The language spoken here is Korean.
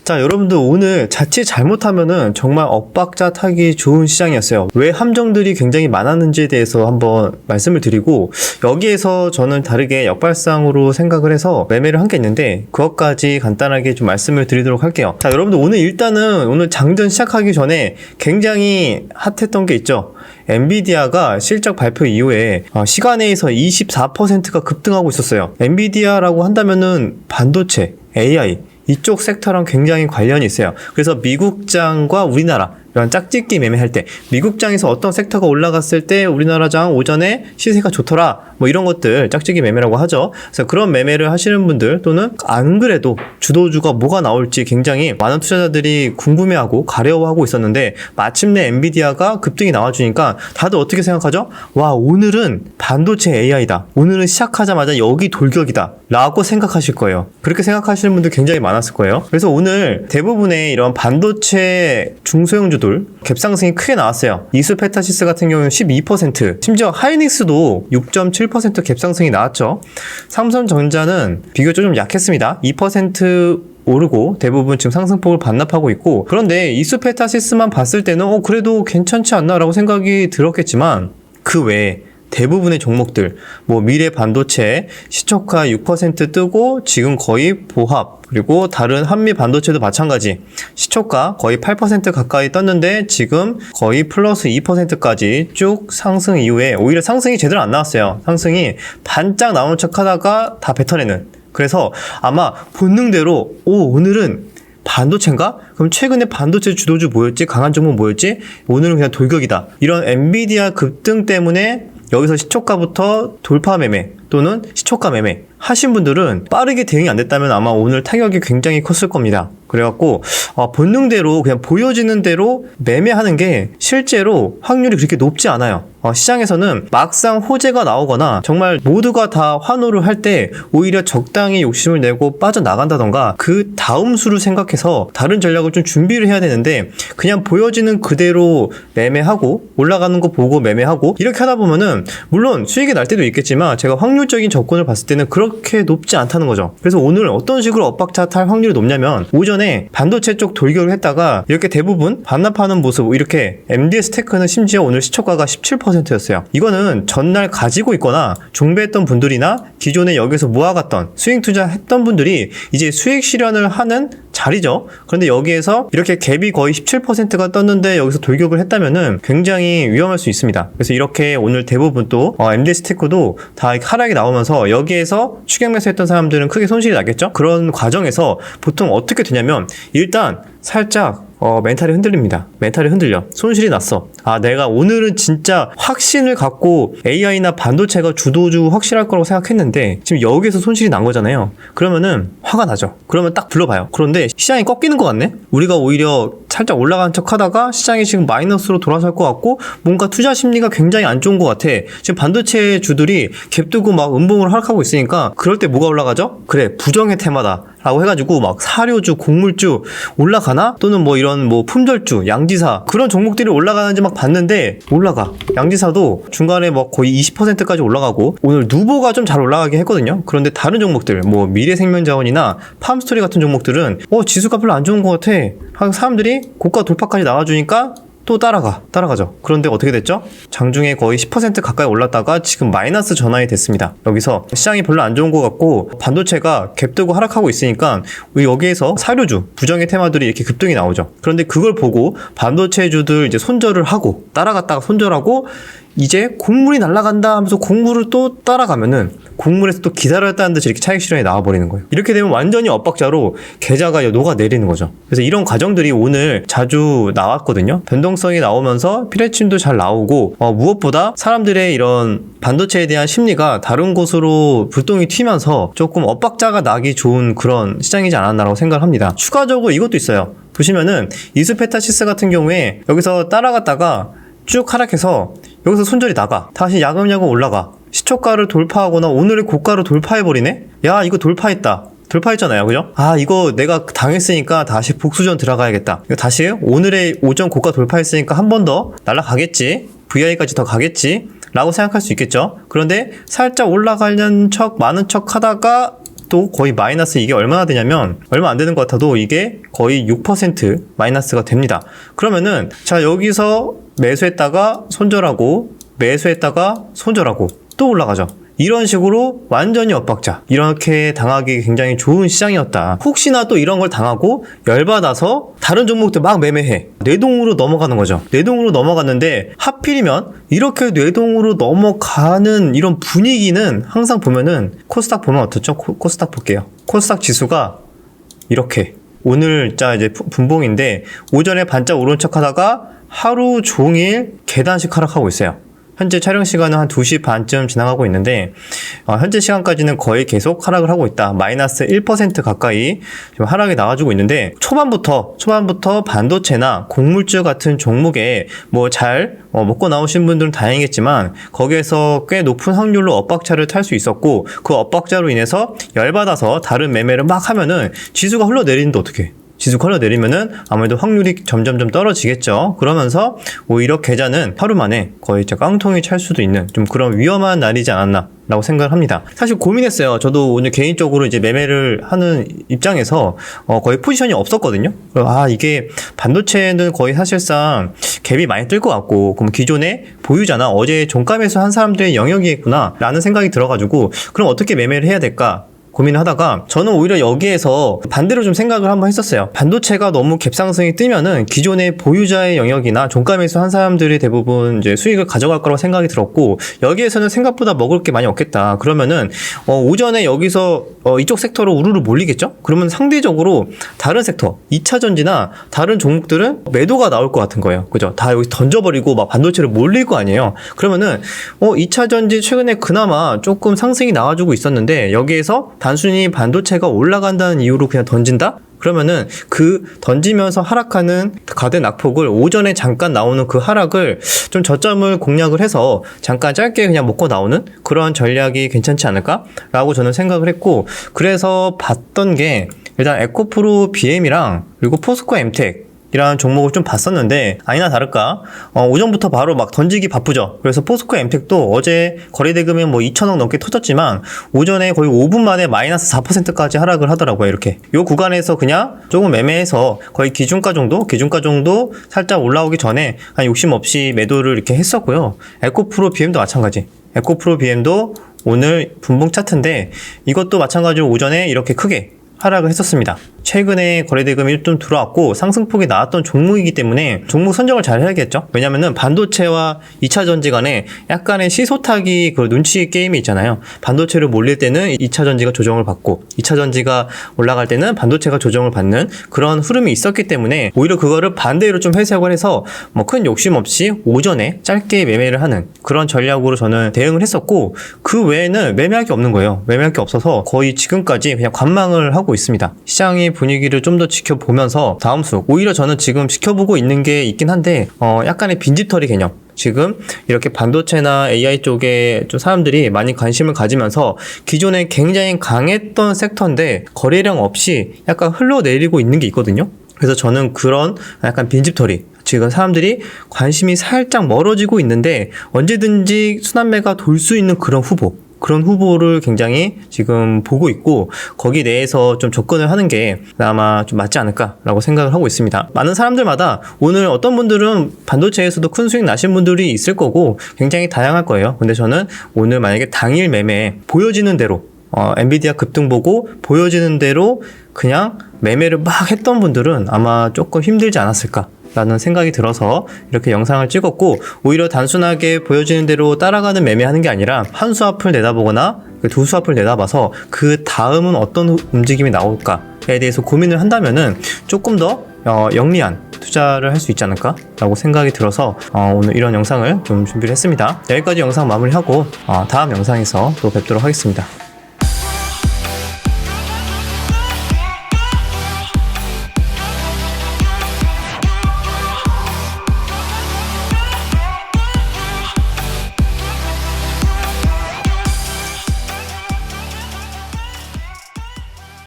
자, 여러분들 오늘 자칫 잘못하면은 정말 엇박자 타기 좋은 시장이었어요. 왜 함정들이 굉장히 많았는지에 대해서 한번 말씀을 드리고, 여기에서 저는 다르게 역발상으로 생각을 해서 매매를 한 게 있는데 그것까지 간단하게 좀 말씀을 드리도록 할게요. 자, 여러분들 오늘 장전 시작하기 전에 굉장히 핫했던 게 있죠. 엔비디아가 실적 발표 이후에 시간에서 24%가 급등하고 있었어요. 엔비디아라고 한다면은 반도체, AI 이쪽 섹터랑 굉장히 관련이 있어요. 그래서 미국장과 우리나라 이런 짝짓기 매매할 때 미국장에서 어떤 섹터가 올라갔을 때 우리나라장 오전에 시세가 좋더라 뭐 이런 것들 짝짓기 매매라고 하죠. 그래서 그런 매매를 하시는 분들 또는 안 그래도 주도주가 뭐가 나올지 굉장히 많은 투자자들이 궁금해하고 가려워하고 있었는데 마침내 엔비디아가 급등이 나와주니까 다들 어떻게 생각하죠? 와, 오늘은 반도체 AI다. 오늘은 시작하자마자 여기 돌격이다 라고 생각하실 거예요. 그렇게 생각하시는 분들 굉장히 많았을 거예요. 그래서 오늘 대부분의 이런 반도체 중소형주들 갭상승이 크게 나왔어요. 이수페타시스 같은 경우는 12%, 심지어 하이닉스도 6.7% 갭상승이 나왔죠. 삼성전자는 비교적 좀 약했습니다. 2% 오르고 대부분 지금 상승폭을 반납하고 있고, 그런데 이수페타시스만 봤을 때는 그래도 괜찮지 않나 라고 생각이 들었겠지만 그 외에 대부분의 종목들, 뭐 미래 반도체 시초가 6% 뜨고 지금 거의 보합, 그리고 다른 한미 반도체도 마찬가지 시초가 거의 8% 가까이 떴는데 지금 거의 플러스 2%까지 쭉 상승 이후에 오히려 상승이 제대로 안 나왔어요. 상승이 반짝 나오는 척 하다가 다 뱉어내는. 그래서 아마 본능대로 오늘은 반도체인가? 그럼 최근에 반도체 주도주 뭐였지? 강한 종목 뭐였지? 오늘은 그냥 돌격이다. 이런 엔비디아 급등 때문에 여기서 시초가부터 돌파 매매 또는 시초가 매매 하신 분들은 빠르게 대응이 안 됐다면 아마 오늘 타격이 굉장히 컸을 겁니다. 그래갖고 본능대로 그냥 보여지는 대로 매매하는 게 실제로 확률이 그렇게 높지 않아요. 시장에서는 막상 호재가 나오거나 정말 모두가 다 환호를 할 때 오히려 적당히 욕심을 내고 빠져나간다던가 그 다음 수를 생각해서 다른 전략을 좀 준비를 해야 되는데 그냥 보여지는 그대로 매매하고 올라가는 거 보고 매매하고 이렇게 하다 보면은 물론 수익이 날 때도 있겠지만 제가 확률적인 접근을 봤을 때는 그렇게 높지 않다는 거죠. 그래서 오늘 어떤 식으로 엇박자 탈 확률이 높냐면 오전에 반도체 쪽 돌격을 했다가 이렇게 대부분 반납하는 모습, 이렇게 MDS 테크는 심지어 오늘 시초가가 17%였어요. 이거는 전날 가지고 있거나 중배했던 분들이나 기존에 여기서 모아갔던 스윙 투자했던 분들이 이제 수익 실현을 하는 자리죠. 그런데 여기에서 이렇게 갭이 거의 17%가 떴는데 여기서 돌격을 했다면은 굉장히 위험할 수 있습니다. 그래서 이렇게 오늘 대부분 또 MDS 테크도 다 하락이 나오면서 여기에서 추격 매수했던 사람들은 크게 손실이 나겠죠. 그런 과정에서 보통 어떻게 되냐면 일단 살짝 멘탈이 흔들립니다. 멘탈이 흔들려. 손실이 났어. 내가 오늘은 진짜 확신을 갖고 AI나 반도체가 주도주 확실할 거라고 생각했는데 지금 여기서 손실이 난 거잖아요. 그러면은 화가 나죠. 그러면 딱 불러봐요. 그런데 시장이 꺾이는 것 같네? 우리가 오히려 살짝 올라간 척 하다가 시장이 지금 마이너스로 돌아설 것 같고 뭔가 투자 심리가 굉장히 안 좋은 것 같아. 지금 반도체 주들이 갭 두고 막 음봉을 하락하고 있으니까 그럴 때 뭐가 올라가죠? 그래, 부정의 테마다 라고 해가지고 막 사료주, 곡물주 올라가나? 또는 뭐 이런 뭐 품절주, 양지사 그런 종목들이 올라가는지 막 봤는데 올라가. 양지사도 중간에 뭐 거의 20%까지 올라가고 오늘 누보가 좀 잘 올라가긴 했거든요. 그런데 다른 종목들 뭐 미래생명자원이나 팜스토리 같은 종목들은 지수가 별로 안 좋은 것 같아. 사람들이 고가 돌파까지 나와주니까 또 따라가죠. 그런데 어떻게 됐죠? 장중에 거의 10% 가까이 올랐다가 지금 마이너스 전환이 됐습니다. 여기서 시장이 별로 안 좋은 것 같고 반도체가 갭뜨고 하락하고 있으니까 여기에서 사료주, 부정의 테마들이 이렇게 급등이 나오죠. 그런데 그걸 보고 반도체주들 이제 손절을 하고 따라갔다가 손절하고 이제 곡물이 날아간다 하면서 곡물을 또 따라가면은 곡물에서 또 기다렸다는 듯이 이렇게 차익 실현이 나와버리는 거예요. 이렇게 되면 완전히 엇박자로 계좌가 녹아내리는 거죠. 그래서 이런 과정들이 오늘 자주 나왔거든요. 변동성이 나오면서 피레침도 잘 나오고 무엇보다 사람들의 이런 반도체에 대한 심리가 다른 곳으로 불똥이 튀면서 조금 엇박자가 나기 좋은 그런 시장이지 않았나라고 생각을 합니다. 추가적으로 이것도 있어요. 보시면은 이수페타시스 같은 경우에 여기서 따라갔다가 쭉 하락해서 여기서 손절이 나가. 다시 야금야금 올라가. 시초가를 돌파하거나 오늘의 고가를 돌파해버리네? 야, 이거 돌파했잖아요. 그죠? 이거 내가 당했으니까 다시 복수전 들어가야겠다. 이거 다시 오늘의 오전 고가 돌파했으니까 한 번 더 날아가겠지. VI까지 더 가겠지. 라고 생각할 수 있겠죠. 그런데 살짝 올라가려는 척, 많은 척 하다가 또 거의 마이너스 이게 얼마나 되냐면 얼마 안 되는 것 같아도 이게 거의 6% 마이너스가 됩니다. 그러면은 자 여기서 매수했다가 손절하고 매수했다가 손절하고 또 올라가죠. 이런 식으로 완전히 엇박자 이렇게 당하기 굉장히 좋은 시장이었다. 혹시나 또 이런 걸 당하고 열받아서 다른 종목들 막 매매해 뇌동으로 넘어가는 거죠. 뇌동으로 넘어갔는데 하필이면 이렇게 뇌동으로 넘어가는 이런 분위기는 항상 보면은 코스닥 보면 어떻죠? 코스닥 볼게요. 코스닥 지수가 이렇게 오늘 자 이제 분봉인데 오전에 반짝 오른 척 하다가 하루 종일 계단식 하락하고 있어요. 현재 촬영 시간은 한 2시 반쯤 지나가고 있는데 현재 시간까지는 거의 계속 하락을 하고 있다. 마이너스 1% 가까이 지금 하락이 나와주고 있는데 초반부터 반도체나 곡물주 같은 종목에 뭐 잘 먹고 나오신 분들은 다행이겠지만 거기에서 꽤 높은 확률로 엇박자를 탈 수 있었고 그 엇박자로 인해서 열받아서 다른 매매를 막 하면은 지수가 흘러내리는데 어떡해. 지수가 흘러내리면은 아무래도 확률이 점점점 떨어지겠죠. 그러면서 오히려 계좌는 하루 만에 거의 깡통이 찰 수도 있는 좀 그런 위험한 날이지 않았나 라고 생각을 합니다. 사실 고민했어요. 저도 오늘 개인적으로 이제 매매를 하는 입장에서 거의 포지션이 없었거든요. 이게 반도체는 거의 사실상 갭이 많이 뜰 것 같고 그럼 기존에 보유자나 어제 종가 매수한 사람들의 영역이겠구나 라는 생각이 들어가지고 그럼 어떻게 매매를 해야 될까? 고민을 하다가 저는 오히려 여기에서 반대로 좀 생각을 한번 했었어요. 반도체가 너무 갭상승이 뜨면은 기존의 보유자의 영역이나 종가 매수한 사람들이 대부분 이제 수익을 가져갈 거라고 생각이 들었고 여기에서는 생각보다 먹을 게 많이 없겠다. 그러면은 오전에 여기서 이쪽 섹터로 우르르 몰리겠죠? 그러면 상대적으로 다른 섹터, 2차 전지나 다른 종목들은 매도가 나올 것 같은 거예요. 그죠? 다 여기 던져버리고 막 반도체를 몰릴 거 아니에요. 그러면은 2차 전지 최근에 그나마 조금 상승이 나와주고 있었는데 여기에서 단순히 반도체가 올라간다는 이유로 그냥 던진다? 그러면은 그 던지면서 하락하는 가드 낙폭을 오전에 잠깐 나오는 그 하락을 좀 저점을 공략을 해서 잠깐 짧게 그냥 먹고 나오는 그런 전략이 괜찮지 않을까? 라고 저는 생각을 했고 그래서 봤던 게 일단 에코프로 BM이랑 그리고 포스코 엠텍 이라는 종목을 좀 봤었는데 아니나 다를까 오전부터 바로 막 던지기 바쁘죠. 그래서 포스코 엠텍도 어제 거래대금이 뭐 2천억 넘게 터졌지만 오전에 거의 5분 만에 마이너스 4%까지 하락을 하더라고요. 이렇게 요 구간에서 그냥 조금 매매해서 거의 기준가 정도 살짝 올라오기 전에 한 욕심 없이 매도를 이렇게 했었고요. 에코프로 BM도 마찬가지. 에코프로 BM도 오늘 분봉 차트인데 이것도 마찬가지로 오전에 이렇게 크게 하락을 했었습니다. 최근에 거래대금이 좀 들어왔고 상승폭이 나왔던 종목이기 때문에 종목 선정을 잘 해야겠죠. 왜냐면은 반도체와 2차 전지 간에 약간의 시소타기 그 눈치 게임이 있잖아요. 반도체를 몰릴 때는 2차 전지가 조정을 받고 2차 전지가 올라갈 때는 반도체가 조정을 받는 그런 흐름이 있었기 때문에 오히려 그거를 반대로 좀 해석을 해서 뭐 큰 욕심 없이 오전에 짧게 매매를 하는 그런 전략으로 저는 대응을 했었고 그 외에는 매매할 게 없는 거예요. 매매할 게 없어서 거의 지금까지 그냥 관망을 하고 있습니다. 시장의 분위기를 좀 더 지켜보면서 다음 수 오히려 저는 지금 지켜보고 있는 게 있긴 한데 약간의 빈집털이 개념 지금 이렇게 반도체나 AI 쪽에 좀 사람들이 많이 관심을 가지면서 기존에 굉장히 강했던 섹터인데 거래량 없이 약간 흘러내리고 있는 게 있거든요. 그래서 저는 그런 약간 빈집털이 지금 사람들이 관심이 살짝 멀어지고 있는데 언제든지 순환매가 돌 수 있는 그런 후보를 굉장히 지금 보고 있고 거기 내에서 좀 접근을 하는 게 아마 좀 맞지 않을까라고 생각을 하고 있습니다. 많은 사람들마다 오늘 어떤 분들은 반도체에서도 큰 수익 나신 분들이 있을 거고 굉장히 다양할 거예요. 근데 저는 오늘 만약에 당일 매매 보여지는 대로 엔비디아 급등 보고 보여지는 대로 그냥 매매를 막 했던 분들은 아마 조금 힘들지 않았을까 라는 생각이 들어서 이렇게 영상을 찍었고 오히려 단순하게 보여지는 대로 따라가는 매매하는 게 아니라 한 수 앞을 내다보거나 두 수 앞을 내다봐서 그 다음은 어떤 움직임이 나올까에 대해서 고민을 한다면은 조금 더 영리한 투자를 할 수 있지 않을까 라고 생각이 들어서 오늘 이런 영상을 좀 준비를 했습니다. 여기까지 영상 마무리하고 다음 영상에서 또 뵙도록 하겠습니다.